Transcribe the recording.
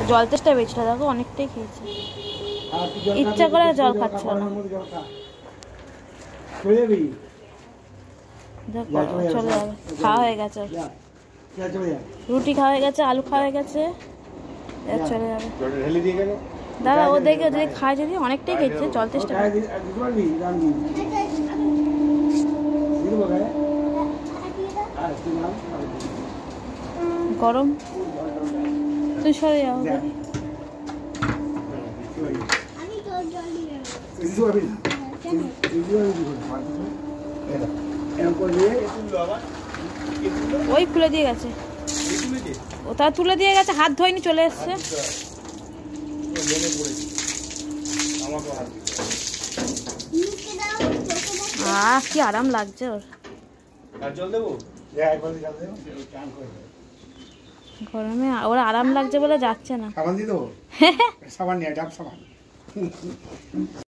জল তেষ্টা পেয়েছিল, দেখো অনেকটাই খেয়েছে, ইচ্ছা করে জল খাচ্ছিল না। চলে যাবে, খাওয়া হয়ে গেছে, রুটি খাওয়া হয়ে গেছে, আলু খাওয়া হয়ে গেছে, চলে যাবে। দাদা ও দেখে যদি খায়, যদি অনেকটাই খেয়েছে, জল তেষ্টা গরম, তুই সরে যাও। ওই খুলে দিয়ে গেছে, ও তা তুলে দিয়ে গেছে, হাত ধোয়নি, চলে এসছে। কি আরাম লাগছে ওর, গরমে ওর আরাম লাগছে বলে যাচ্ছে না।